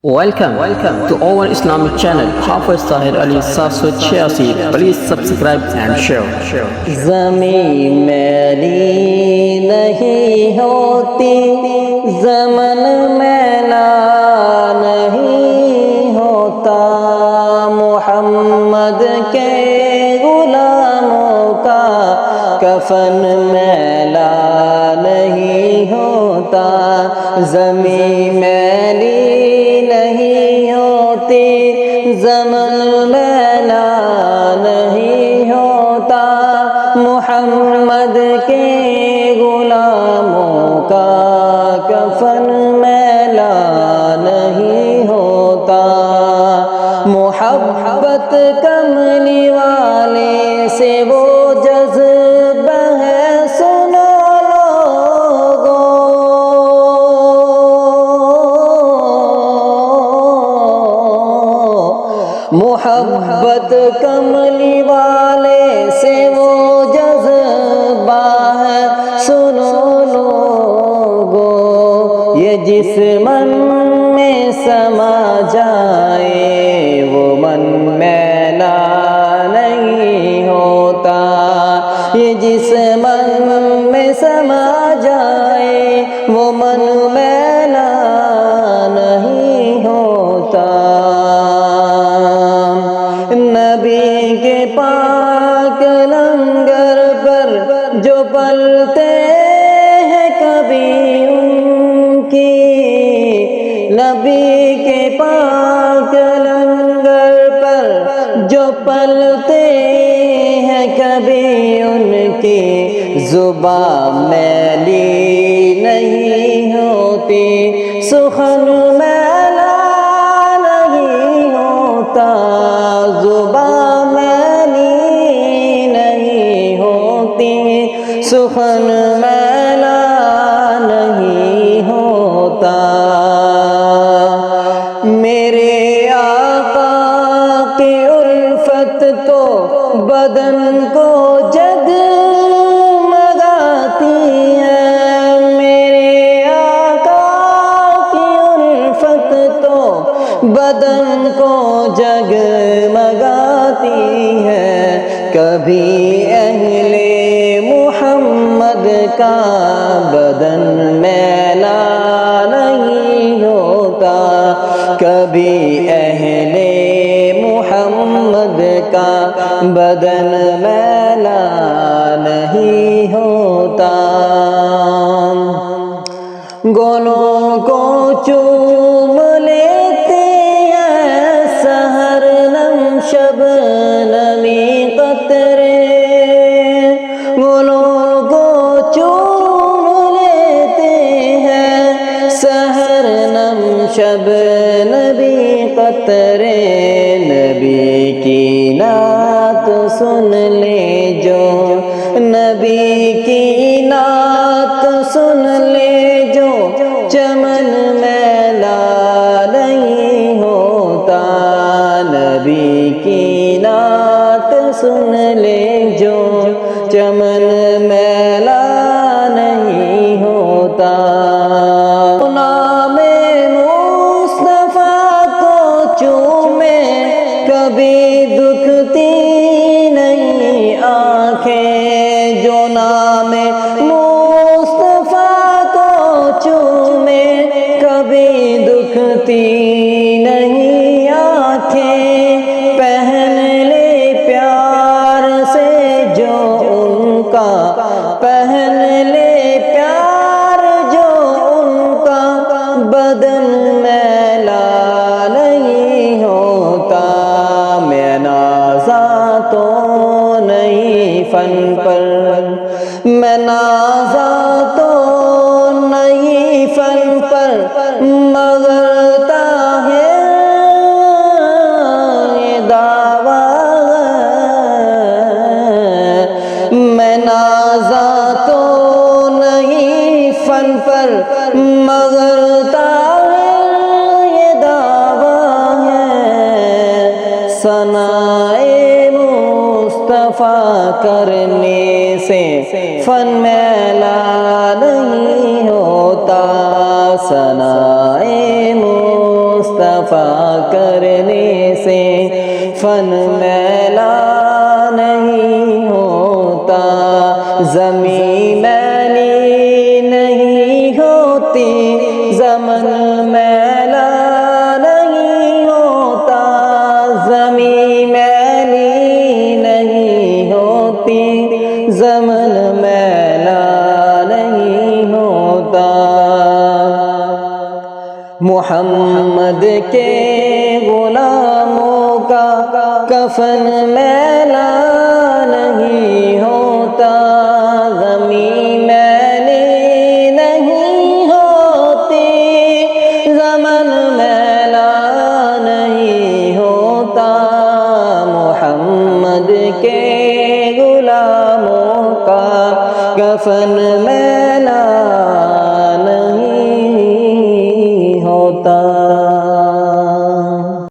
Welcome to our Islamic channel, Hafiz Tahir Ali 786. Please subscribe and share. زمین میلی نہیں ہوتی، زمن میلا نہیں ہوتا، محمد کے غلاموں کا کفن میلا نہیں ہوتا، زمین میلی نہیں ہوتی، زمن میلا نہیں ہوتا، محمد کے غلاموں کا کفن میلا نہیں ہوتا، محبت کملی والے سے وہ جذبہ ہے، سنو محبت کملی والے سے وہ جذبہ ہے، سنو لوگو، یہ جس من میں سما جائے وہ من میلا نہیں ہوتا، یہ جس من میں سما جائے وہ من میلا نہیں ہوتا، نبی کے پاک لنگر پر جو پلتے ہیں کبھی ان کی، نبی کے پاک لنگر پر جو پلتے ہیں کبھی ان کی، زبان میلی نہیں ہوتی، سخن میلا نہیں ہوتا، زبان میلی نہیں ہوتی، سخن میلا نہیں ہوتا، میرے آقا کی الفت تو بدن کو جگمگاتی ہے، میرے آقا کی الفت تو بدن کو جگمگاتی ہے، کبھی اہل محمد کا بدن میلا نہیں ہوتا، کبھی اہل محمد کا بدن میلا نہیں ہوتا، گلوں کو چوم لیتے ہیں سحر نم شبنمی قطرے، گلوں کو چوم لیتے ہیں سحر نم شبنمی قطرے، نبی کی نعت سن لے جو، نبی کی نعت سن لے جو، چمن میلا نہیں ہوتا، نبی کی نعت سن لے جو، چمن میلا نہیں ہوتا، نام مصطفیٰ کو چومے کبھی دکھتی نہیں آنکھیں، جو نام مصطفیٰ کو چومے کبھی دکھتی نہیں آنکھیں، پہن لے پیار سے جو ان کا، پہن لے پیار جو ان کا، بدن میلا نہیں ہوتا، میں نازا تو نہیں فن پر، میں نازا تو نہیں فن پر، مگر طاہر یہ دعویٰ ہے، میں نازا تو نہیں فن پر، مگر طاہر یہ دعویٰ ہے، ثنائے مصطفیٰ کرنے سے فن میلا نہیں ہوتا، ثنائے مصطفیٰ مصطفیٰ کرنے سے فن میلا نہیں ہوتا، زمین میلی نہیں ہوتی، زمن میلا نہیں ہوتا، زمین میلی نہیں ہوتی، زمن میلا نہیں ہوتا۔ محمد کے غلاموں کا کفن میلا نہیں ہوتا، زمین میلی نہیں ہوتی، زمن میلا نہیں ہوتا۔ محمد کے غلاموں کا کفن